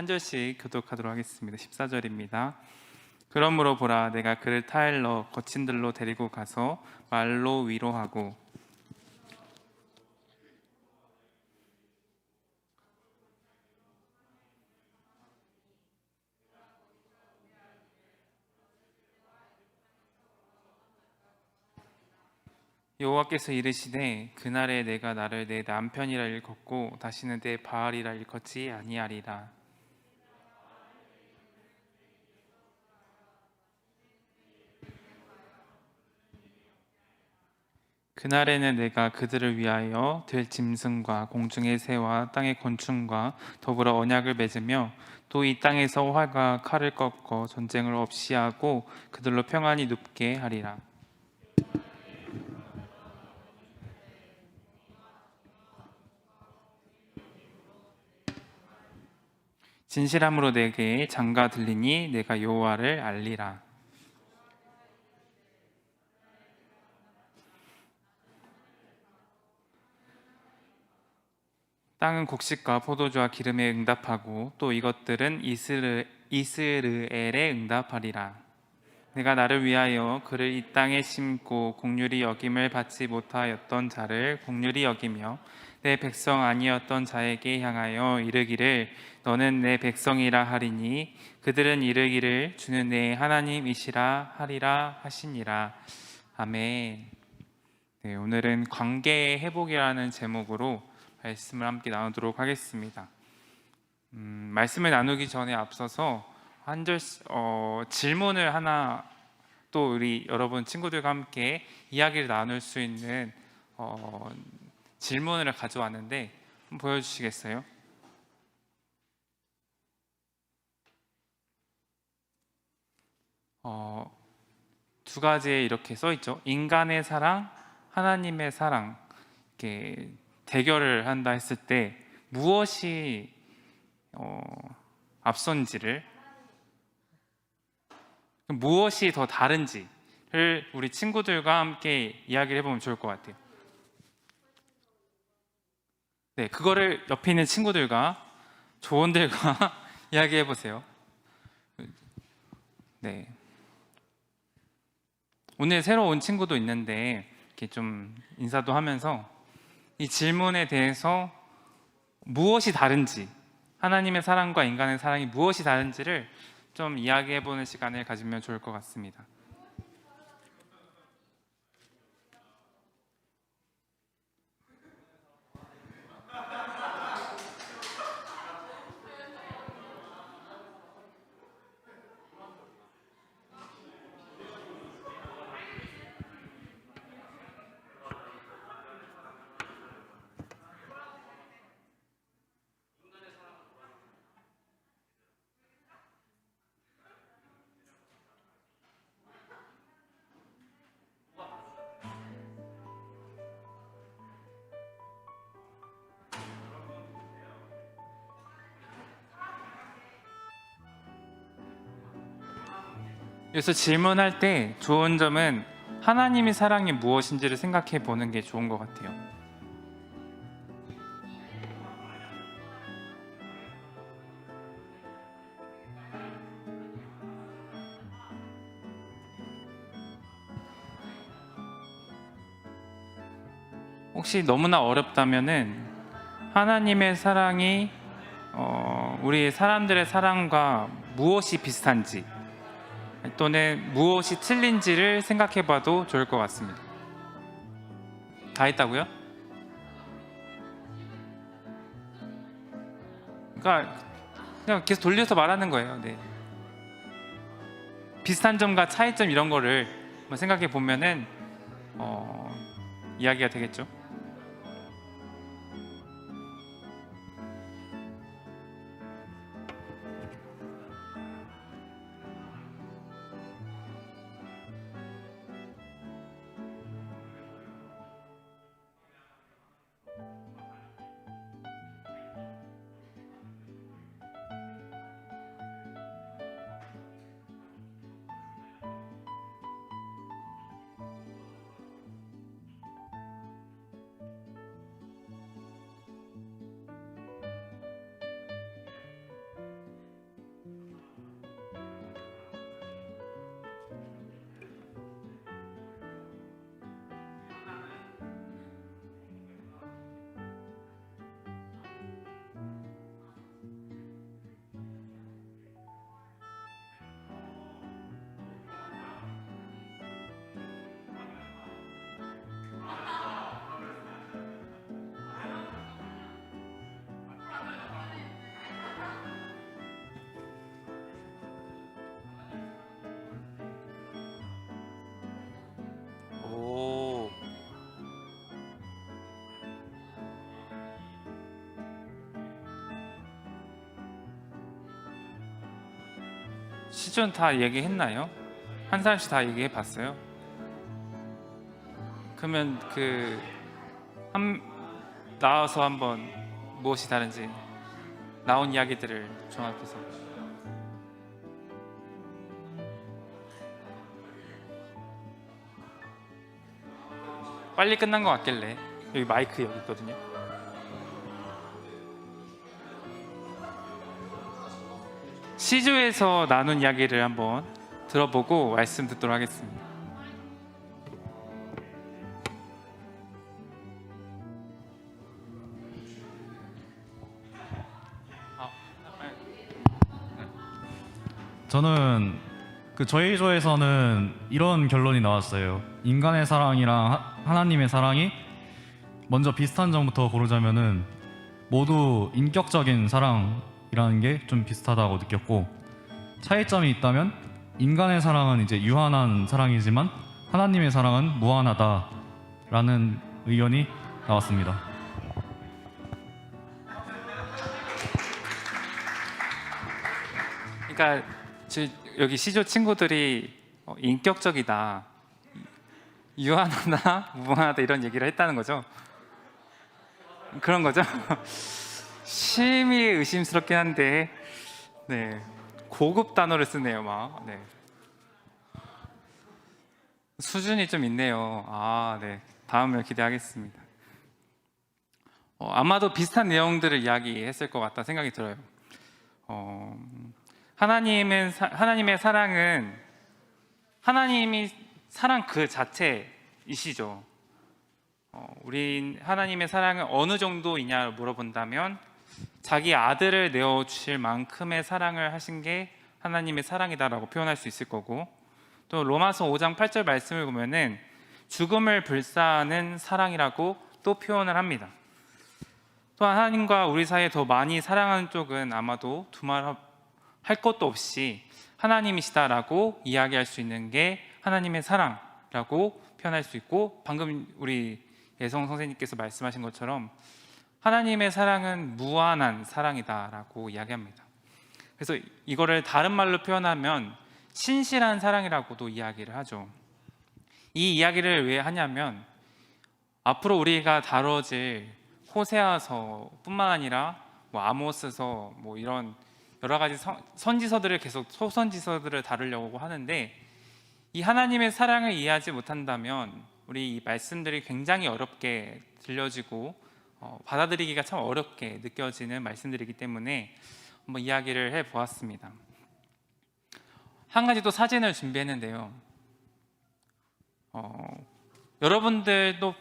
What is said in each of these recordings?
한 절씩 교독하도록 하겠습니다. 14절입니다. 그러므로 보라, 내가 그를 타일러 거친 들로 데리고 가서 말로 위로하고 여호와께서 이르시되 그날에 내가 나를 내 남편이라 일컫고 다시는 내 바알이라 일컫지 아니하리라. 그날에는 내가 그들을 위하여 될 짐승과 공중의 새와 땅의 곤충과 더불어 언약을 맺으며 또 이 땅에서 활과 칼을 꺾어 전쟁을 없이 하고 그들로 평안히 눕게 하리라. 진실함으로 내게 장가 들리니 내가 여호와를 알리라. 땅은 곡식과 포도주와 기름에 응답하고 또 이것들은 이스르엘에 응답하리라. 내가 나를 위하여 그를 이 땅에 심고 공률이 여김을 받지 못하였던 자를 공률이 여기며 내 백성 아니었던 자에게 향하여 이르기를 너는 내 백성이라 하리니 그들은 이르기를 주는 내 하나님이시라 하리라 하시니라. 아멘. 네, 오늘은 관계의 회복이라는 제목으로 말씀을 함께 나누도록 하겠습니다. 말씀을 나누기 전에 앞서서 질문을 하나 또 우리 여러분 친구들과 함께 이야기를 나눌 수 있는 질문을 가져왔는데 한번 보여주시겠어요? 두 가지에 이렇게 써 있죠. 인간의 사랑, 하나님의 사랑. 이렇게 대결을 한다 했을 때 무엇이 앞선지를, 무엇이 더 다른지를 우리 친구들과 함께 이야기를 해보면 좋을 것 같아요. 네, 그거를 옆에 있는 친구들과 조원들과 이야기해 보세요. 네, 오늘 새로 온 친구도 있는데 이렇게 좀 인사도 하면서 이 질문에 대해서 무엇이 다른지, 하나님의 사랑과 인간의 사랑이 무엇이 다른지를 좀 이야기해보는 시간을 가지면 좋을 것 같습니다. 그래서 질문할 때 좋은 점은 하나님의 사랑이 무엇인지를 생각해 보는 게 좋은 것 같아요. 혹시 너무나 어렵다면은 하나님의 사랑이 우리 사람들의 사랑과 무엇이 비슷한지 또는 무엇이 틀린지를 생각해 봐도 좋을 것 같습니다. 다 했다고요? 그러니까 그냥 계속 돌려서 말하는 거예요. 네. 비슷한 점과 차이점 이런 거를 생각해 보면은 이야기가 되겠죠. 시즌 다 얘기했나요? 한 사람씩 다 얘기해 봤어요? 그러면 나와서 한번 무엇이 다른지 나온 이야기들을 종합해서. 빨리 끝난 것 같길래. 여기 마이크 여기 있거든요. 시조에서 나눈 이야기를 한번 들어보고 말씀 듣도록 하겠습니다. 저는 저희 조에서는 이런 결론이 나왔어요. 인간의 사랑이랑 하나님의 사랑이 먼저 비슷한 점부터 고르자면은 모두 인격적인 사랑이라는 게 좀 비슷하다고 느꼈고, 차이점이 있다면 인간의 사랑은 이제 유한한 사랑이지만 하나님의 사랑은 무한하다라는 의견이 나왔습니다. 그러니까 여기 시조 친구들이 인격적이다, 유한하다, 무한하다 이런 얘기를 했다는 거죠. 그런 거죠. 심히 의심스럽긴 한데, 네, 고급 단어를 쓰네요, 막. 네. 수준이 좀 있네요. 네, 다음을 기대하겠습니다. 아마도 비슷한 내용들을 이야기했을 것 같다 생각이 들어요. 하나님의 사랑은 하나님이 사랑 그 자체이시죠. 우리 하나님의 사랑은 어느 정도이냐 물어본다면 자기 아들을 내어 주실 만큼의 사랑을 하신 게 하나님의 사랑이다라고 표현할 수 있을 거고, 또 로마서 5장 8절 말씀을 보면은 죽음을 불사하는 사랑이라고 또 표현을 합니다. 또 하나님과 우리 사이에 더 많이 사랑하는 쪽은 아마도 두말할 것도 없이 하나님이시다라고 이야기할 수 있는 게 하나님의 사랑라고 표현할 수 있고, 방금 우리 예성 선생님께서 말씀하신 것처럼 하나님의 사랑은 무한한 사랑이다라고 이야기합니다. 그래서 이거를 다른 말로 표현하면 신실한 사랑이라고도 이야기를 하죠. 이 이야기를 왜 하냐면 앞으로 우리가 다뤄질 호세아서뿐만 아니라 아모스서 이런 여러 가지 선지서들을 계속 소선지서들을 다루려고 하는데, 이 하나님의 사랑을 이해하지 못한다면 우리 이 말씀들이 굉장히 어렵게 들려지고 받아들이기가 참 어렵게 느껴지는 말씀들이기 때문에 한번 이야기를 해보았습니다. 한 가지 또 사진을 준비했는데요. 여러분들도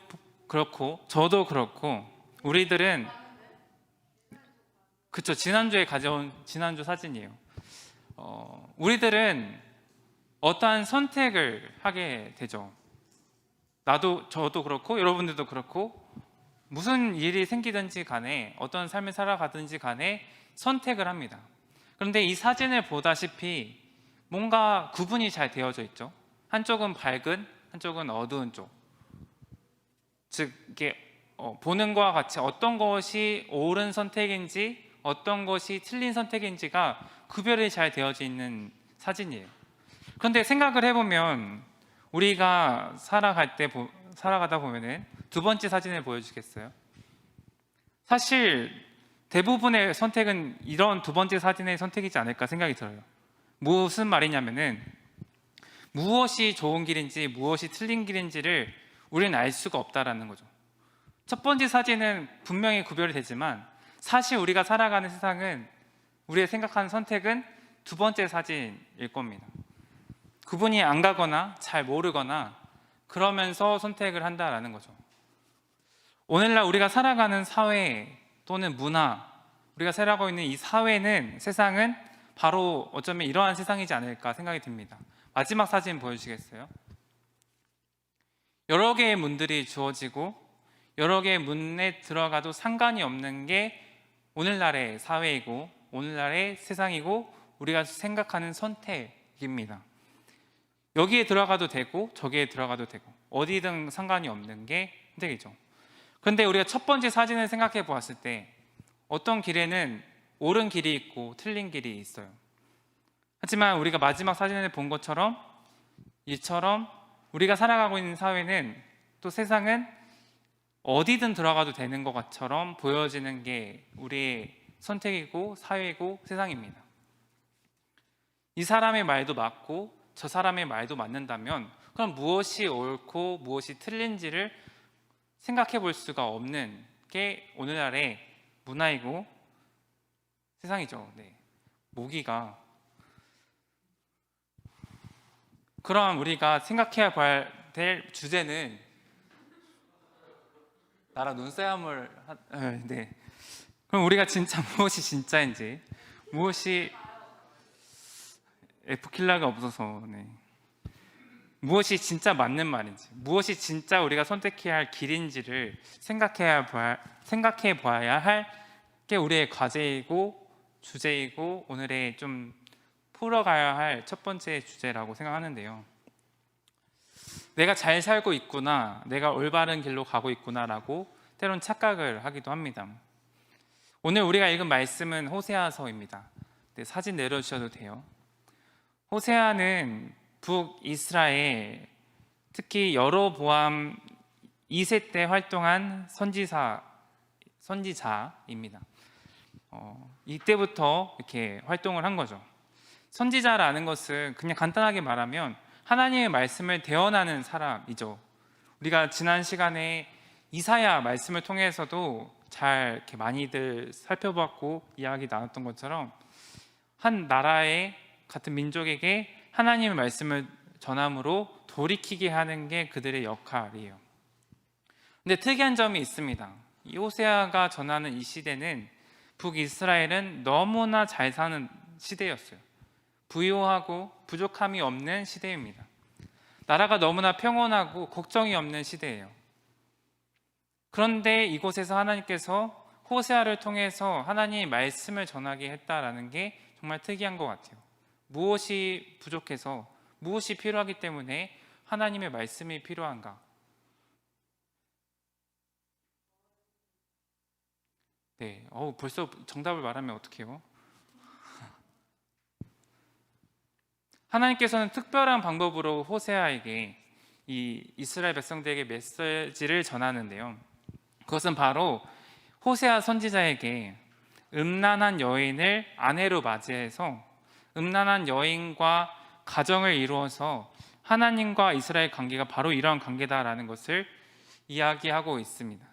그렇고 저도 그렇고 우리들은 그쵸, 지난주에 가져온 지난주 사진이에요. 우리들은 어떠한 선택을 하게 되죠. 저도 그렇고 여러분들도 그렇고 무슨 일이 생기든지 간에 어떤 삶을 살아가든지 간에 선택을 합니다. 그런데 이 사진을 보다시피 뭔가 구분이 잘 되어져 있죠. 한쪽은 밝은, 한쪽은 어두운 쪽. 즉 이게 보는 것과 같이 어떤 것이 옳은 선택인지 어떤 것이 틀린 선택인지가 구별이 잘 되어져 있는 사진이에요. 그런데 생각을 해보면 우리가 살아가다 보면은 두 번째 사진을 보여주겠어요? 사실 대부분의 선택은 이런 두 번째 사진의 선택이지 않을까 생각이 들어요. 무슨 말이냐면은 무엇이 좋은 길인지 무엇이 틀린 길인지를 우리는 알 수가 없다라는 거죠. 첫 번째 사진은 분명히 구별이 되지만 사실 우리가 살아가는 세상은 우리의 생각하는 선택은 두 번째 사진일 겁니다. 구분이 안 가거나 잘 모르거나 그러면서 선택을 한다라는 거죠. 오늘날 우리가 살아가는 사회 또는 문화, 우리가 살아가고 있는 이 사회는, 세상은 바로 어쩌면 이러한 세상이지 않을까 생각이 듭니다. 마지막 사진 보여주시겠어요? 여러 개의 문들이 주어지고 여러 개의 문에 들어가도 상관이 없는 게 오늘날의 사회이고 오늘날의 세상이고 우리가 생각하는 선택입니다. 여기에 들어가도 되고 저기에 들어가도 되고 어디든 상관이 없는 게 선택이죠. 그런데 우리가 첫 번째 사진을 생각해 보았을 때 어떤 길에는 옳은 길이 있고 틀린 길이 있어요. 하지만 우리가 마지막 사진을 본 것처럼 이처럼 우리가 살아가고 있는 사회는 또 세상은 어디든 들어가도 되는 것처럼 보여지는 게 우리의 선택이고 사회이고 세상입니다. 이 사람의 말도 맞고 저 사람의 말도 맞는다면 그럼 무엇이 옳고 무엇이 틀린지를 생각해 볼 수가 없는 게 오늘날의 문화이고 세상이죠. 네. 모기가 그럼 우리가 생각해야 봐야 될 주제는 나랑 눈싸움을 네. 그럼 우리가 진짜 무엇이 진짜인지 무엇이 F킬러가 없어서 네. 무엇이 진짜 맞는 말인지 무엇이 진짜 우리가 선택해야 할 길인지를 생각해 봐야 할 게 우리의 과제이고 주제이고 오늘의 좀 풀어가야 할 첫 번째 주제라고 생각하는데요. 내가 잘 살고 있구나, 내가 올바른 길로 가고 있구나라고 때론 착각을 하기도 합니다. 오늘 우리가 읽은 말씀은 호세아서입니다. 네, 사진 내려주셔도 돼요. 호세아는 북이스라엘, 특히 여로보암 2세 때 활동한 선지자입니다. 이때부터 이렇게 활동을 한 거죠. 선지자라는 것은 그냥 간단하게 말하면 하나님의 말씀을 대언하는 사람이죠. 우리가 지난 시간에 이사야 말씀을 통해서도 잘 이렇게 많이들 살펴봤고 이야기 나눴던 것처럼 한 나라의 같은 민족에게 하나님의 말씀을 전함으로 돌이키게 하는 게 그들의 역할이에요. 근데 특이한 점이 있습니다. 이 호세아가 전하는 이 시대는 북이스라엘은 너무나 잘 사는 시대였어요. 부유하고 부족함이 없는 시대입니다. 나라가 너무나 평온하고 걱정이 없는 시대예요. 그런데 이곳에서 하나님께서 호세아를 통해서 하나님의 말씀을 전하게 했다라는 게 정말 특이한 것 같아요. 무엇이 부족해서 무엇이 필요하기 때문에 하나님의 말씀이 필요한가? 네, 벌써 정답을 말하면 어떡해요? 하나님께서는 특별한 방법으로 호세아에게 이 이스라엘 백성들에게 메시지를 전하는데요. 그것은 바로 호세아 선지자에게 음란한 여인을 아내로 맞이해서 음란한 여인과 가정을 이루어서 하나님과 이스라엘 관계가 바로 이러한 관계다라는 것을 이야기하고 있습니다.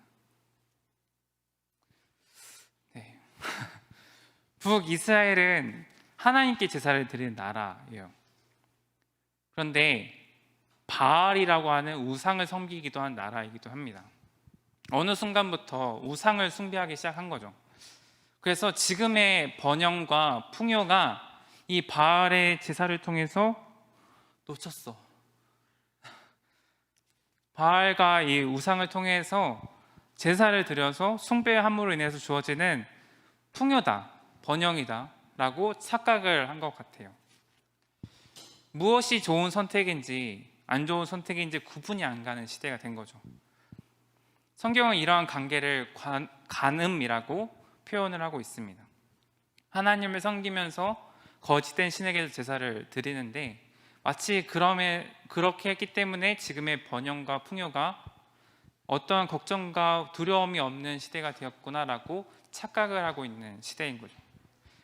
네. 북이스라엘은 하나님께 제사를 드리는 나라예요. 그런데 바알이라고 하는 우상을 섬기기도 한 나라이기도 합니다. 어느 순간부터 우상을 숭배하기 시작한 거죠. 그래서 지금의 번영과 풍요가 이 바알의 제사를 통해서 놓쳤어. 바알과 이 우상을 통해서 제사를 드려서 숭배함으로 인해서 주어지는 풍요다, 번영이다 라고 착각을 한 것 같아요. 무엇이 좋은 선택인지 안 좋은 선택인지 구분이 안 가는 시대가 된 거죠. 성경은 이러한 관계를 간음이라고 표현을 하고 있습니다. 하나님을 섬기면서 거짓된 신에게도 제사를 드리는데 마치 그렇게 했기 때문에 지금의 번영과 풍요가 어떠한 걱정과 두려움이 없는 시대가 되었구나라고 착각을 하고 있는 시대인 거죠.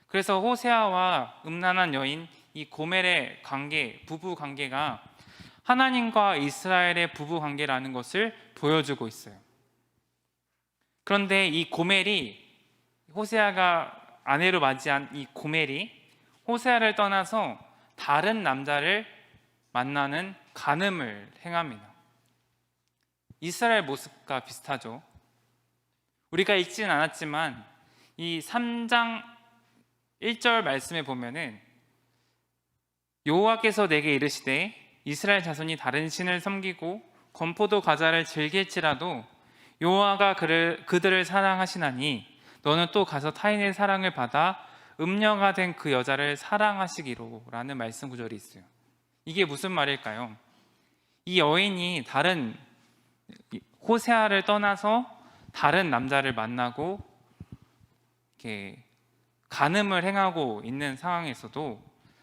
그래서 호세아와 음란한 여인 이 고멜의 관계, 부부 관계가 하나님과 이스라엘의 부부 관계라는 것을 보여주고 있어요. 그런데 이 고멜이 호세아가 아내로 맞이한 이 고멜이 호세아를 떠나서 다른 남자를 만나는 간음을 행합니다. 이스라엘 모습과 비슷하죠. 우리가 읽지는 않았지만 이 3장 1절 말씀에 보면은 여호와께서 내게 이르시되 이스라엘 자손이 다른 신을 섬기고 건포도 과자를 즐길지라도 여호와가 그들을 사랑하시나니 너는 또 가서 타인의 사랑을 받아 음녀가 된 그 여자를 사랑하시기로 라는 말씀 구절이 있어요. 이게 무슨 말일까요? 이 여인이 다른 호세아를 떠나서 다른 남자를 만나고 이렇게 간음을 행하고 있는 상황에서도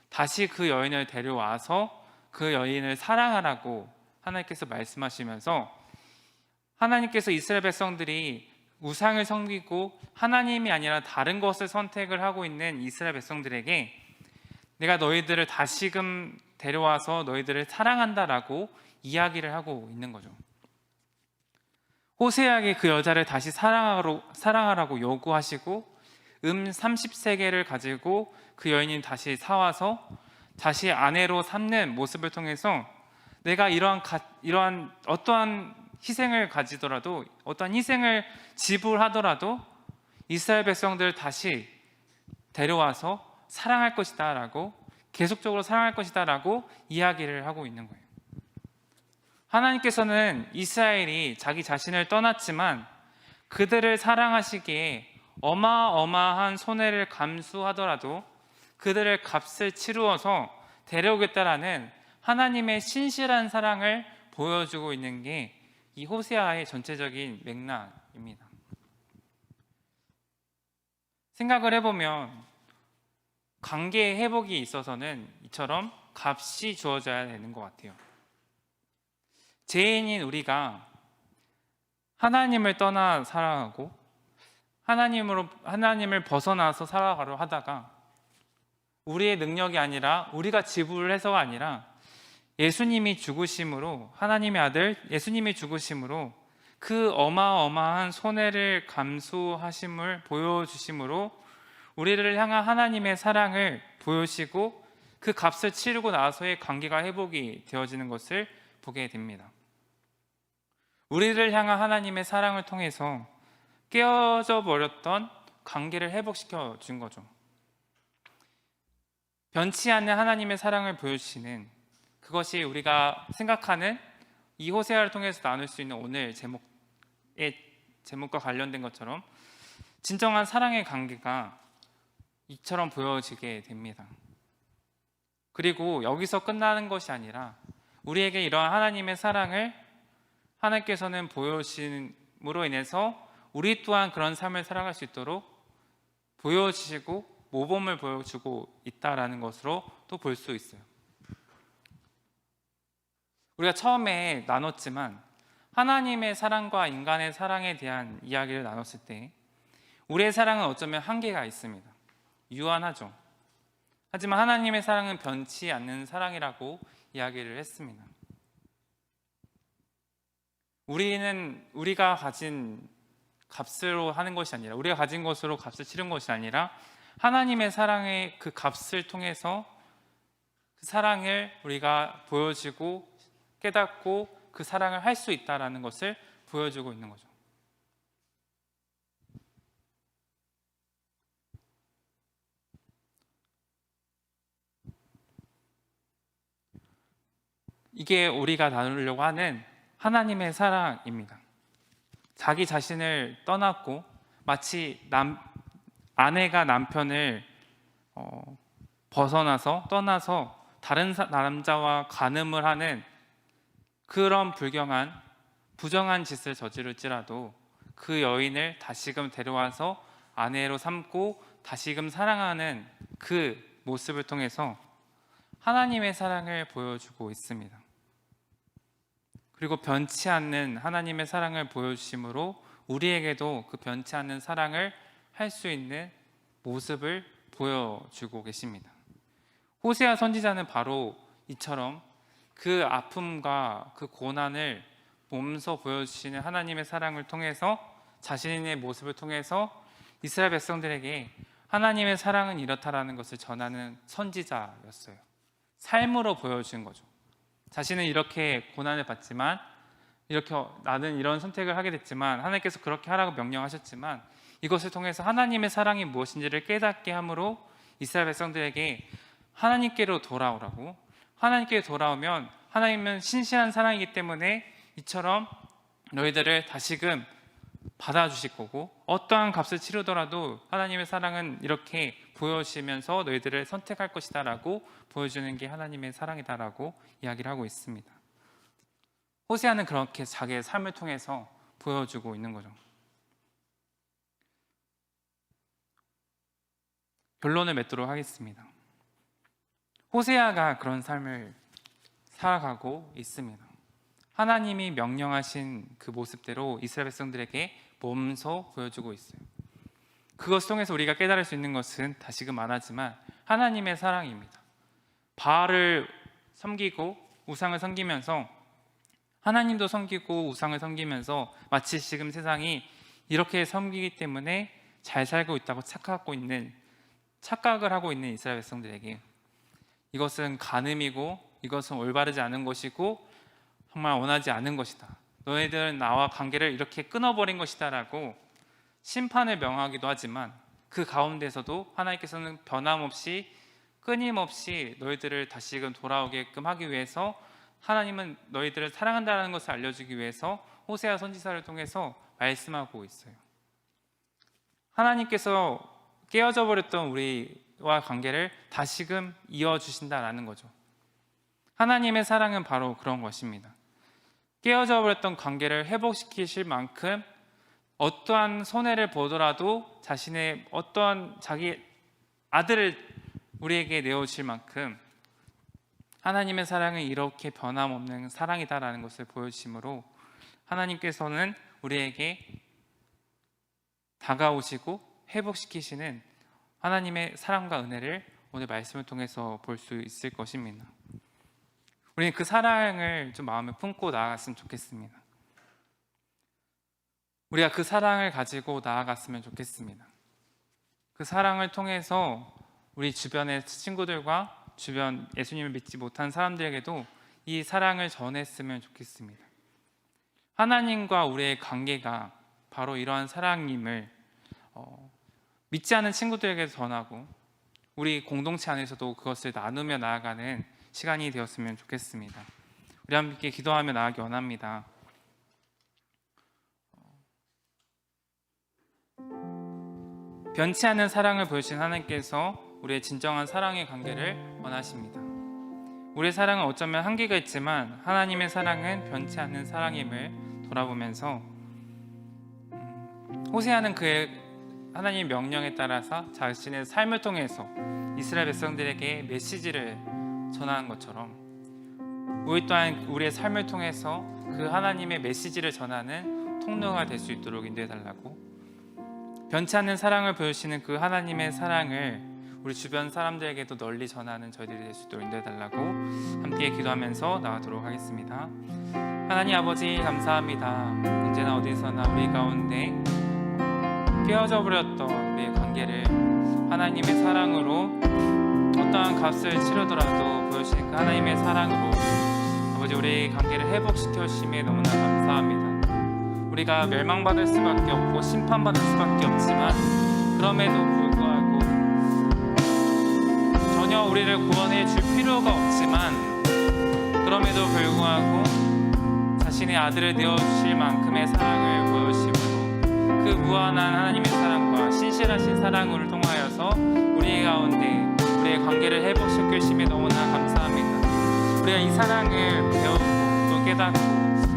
다시 그 여인을 데려와서 그 여인을 사랑하라고 하나님께서 말씀하시면서, 하나님께서 이스라엘 백성들이 우상을 섬기고 하나님이 아니라 다른 것을 선택을 하고 있는 이스라엘 백성들에게 내가 너희들을 다시금 데려와서 너희들을 사랑한다라고 이야기를 하고 있는 거죠. 호세아에게 그 여자를 다시 사랑하라고 요구하시고 30세겔을 가지고 그 여인이 다시 사와서 다시 아내로 삼는 모습을 통해서 내가 이러한 어떠한 희생을 가지더라도, 어떠한 희생을 지불하더라도 이스라엘 백성들을 다시 데려와서 사랑할 것이다 라고, 계속적으로 사랑할 것이다 라고 이야기를 하고 있는 거예요. 하나님께서는 이스라엘이 자기 자신을 떠났지만 그들을 사랑하시기에 어마어마한 손해를 감수하더라도 그들의 값을 치루어서 데려오겠다라는 하나님의 신실한 사랑을 보여주고 있는 게 이 호세아의 전체적인 맥락입니다. 생각을 해보면 관계의 회복이 있어서는 이처럼 값이 주어져야 되는 것 같아요. 죄인인 우리가 하나님을 떠나 살아가고 하나님을 벗어나서 살아가려 하다가 우리의 능력이 아니라 우리가 지불해서가 아니라 예수님이 죽으심으로, 하나님의 아들 예수님이 죽으심으로 그 어마어마한 손해를 감수하심을 보여주심으로 우리를 향한 하나님의 사랑을 보여주시고 그 값을 치르고 나서의 관계가 회복이 되어지는 것을 보게 됩니다. 우리를 향한 하나님의 사랑을 통해서 깨어져 버렸던 관계를 회복시켜 준 거죠. 변치 않는 하나님의 사랑을 보여주시는, 그것이 우리가 생각하는 이 호세아를 통해서 나눌 수 있는 오늘 제목과 관련된 것처럼 진정한 사랑의 관계가 이처럼 보여지게 됩니다. 그리고 여기서 끝나는 것이 아니라 우리에게 이러한 하나님의 사랑을 하나님께서는 보여주심으로 인해서 우리 또한 그런 삶을 살아갈 수 있도록 보여주시고 모범을 보여주고 있다라는 것으로 또 볼 수 있어요. 우리가 처음에 나눴지만 하나님의 사랑과 인간의 사랑에 대한 이야기를 나눴을 때 우리의 사랑은 어쩌면 한계가 있습니다. 유한하죠. 하지만 하나님의 사랑은 변치 않는 사랑이라고 이야기를 했습니다. 우리가 가진 값으로 하는 것이 아니라, 우리가 가진 것으로 값을 치른 것이 아니라 하나님의 사랑의 그 값을 통해서 그 사랑을 우리가 보여주고 깨닫고 그 사랑을 할 수 있다라는 것을 보여주고 있는 거죠. 이게 우리가 나누려고 하는 하나님의 사랑입니다. 자기 자신을 떠났고 마치 아내가 남편을 떠나서 다른 남자와 간음을 하는 그런 부정한 짓을 저지를지라도 그 여인을 다시금 데려와서 아내로 삼고 다시금 사랑하는 그 모습을 통해서 하나님의 사랑을 보여주고 있습니다. 그리고 변치 않는 하나님의 사랑을 보여주심으로 우리에게도 그 변치 않는 사랑을 할 수 있는 모습을 보여주고 계십니다. 호세아 선지자는 바로 이처럼 그 아픔과 그 고난을 몸소 보여주시는 하나님의 사랑을 통해서, 자신의 모습을 통해서 이스라엘 백성들에게 하나님의 사랑은 이렇다라는 것을 전하는 선지자였어요. 삶으로 보여주는 거죠. 자신은 이렇게 고난을 받지만, 나는 이런 선택을 하게 됐지만 하나님께서 그렇게 하라고 명령하셨지만 이것을 통해서 하나님의 사랑이 무엇인지를 깨닫게 함으로 이스라엘 백성들에게 하나님께로 돌아오라고, 하나님께 돌아오면 하나님은 신실한 사랑이기 때문에 이처럼 너희들을 다시금 받아주실 거고 어떠한 값을 치르더라도 하나님의 사랑은 이렇게 보여주시면서 너희들을 선택할 것이다 라고 보여주는 게 하나님의 사랑이다 라고 이야기를 하고 있습니다. 호세아는 그렇게 자기의 삶을 통해서 보여주고 있는 거죠. 결론을 맺도록 하겠습니다. 호세아가 그런 삶을 살아가고 있습니다. 하나님이 명령하신 그 모습대로 이스라엘 백성들에게 몸소 보여주고 있어요. 그것 통해서 우리가 깨달을 수 있는 것은 다시금 말하지만 하나님의 사랑입니다. 바알을 섬기고 우상을 섬기면서 하나님도 섬기고 우상을 섬기면서 마치 지금 세상이 이렇게 섬기기 때문에 잘 살고 있다고 착각을 하고 있는 이스라엘 백성들에게 이것은 간음이고 이것은 올바르지 않은 것이고 정말 원하지 않은 것이다. 너희들은 나와 관계를 이렇게 끊어버린 것이다 라고 심판을 명하기도 하지만 그 가운데서도 하나님께서는 변함없이 끊임없이 너희들을 다시금 돌아오게끔 하기 위해서 하나님은 너희들을 사랑한다는 것을 알려주기 위해서 호세아 선지자를 통해서 말씀하고 있어요. 하나님께서 깨어져 버렸던 우리와 관계를 다시금 이어주신다라는 거죠. 하나님의 사랑은 바로 그런 것입니다. 깨어져 버렸던 관계를 회복시키실 만큼 어떠한 손해를 보더라도 자신의 어떠한 자기 아들을 우리에게 내어주실 만큼 하나님의 사랑은 이렇게 변함없는 사랑이다라는 것을 보여주심으로 하나님께서는 우리에게 다가오시고 회복시키시는 하나님의 사랑과 은혜를 오늘 말씀을 통해서 볼 수 있을 것입니다. 우리는 그 사랑을 좀 마음에 품고 나아갔으면 좋겠습니다. 우리가 그 사랑을 가지고 나아갔으면 좋겠습니다. 그 사랑을 통해서 우리 주변의 친구들과 주변 예수님을 믿지 못한 사람들에게도 이 사랑을 전했으면 좋겠습니다. 하나님과 우리의 관계가 바로 이러한 사랑임을 믿지 않은 친구들에게 전하고 우리 공동체 안에서도 그것을 나누며 나아가는 시간이 되었으면 좋겠습니다. 우리 함께 기도하며 나아가기 원합니다. 변치 않는 사랑을 보여주신 하나님께서 우리의 진정한 사랑의 관계를 원하십니다. 우리의 사랑은 어쩌면 한계가 있지만 하나님의 사랑은 변치 않는 사랑임을 돌아보면서 호세아는 그의 하나님의 명령에 따라서 자신의 삶을 통해서 이스라엘 백성들에게 메시지를 전하는 것처럼 우리 또한 우리의 삶을 통해서 그 하나님의 메시지를 전하는 통로가 될 수 있도록 인도해달라고, 변치 않는 사랑을 보여주시는 그 하나님의 사랑을 우리 주변 사람들에게도 널리 전하는 저희들이 될 수 있도록 인도해달라고 함께 기도하면서 나가도록 하겠습니다. 하나님 아버지 감사합니다. 언제나 어디서나 우리 가운데 깨어져 버렸던 우리의 관계를 하나님의 사랑으로 어떠한 값을 치르더라도 보여주신 그 하나님의 사랑으로 아버지 우리의 관계를 회복시켜 주심에 너무나 감사합니다. 우리가 멸망받을 수밖에 없고 심판받을 수밖에 없지만 그럼에도 불구하고 전혀 우리를 구원해 줄 필요가 없지만 그럼에도 불구하고 자신의 아들을 내어주실 만큼의 사랑을 보여주심으로 그 무한한 하나님의 사랑과 신실하신 사랑을 통하여서 우리 가운데 우리의 관계를 회복시키심에 너무나 감사합니다. 우리가 이 사랑을 배우고 또 깨닫고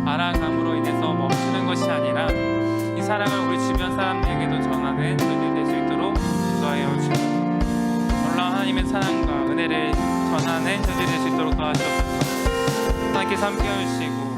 알아감으로 인해서 멈추는 것이 아니라 이 사랑을 우리 주변 사람들에게도 전하는 저희들이 될 수 있도록 인도하여 주옵소서. 놀라운 하나님의 사랑과 은혜를 전하는 저희들이 될 수 있도록 도와주옵소서. 하나님께서 함께해 주시고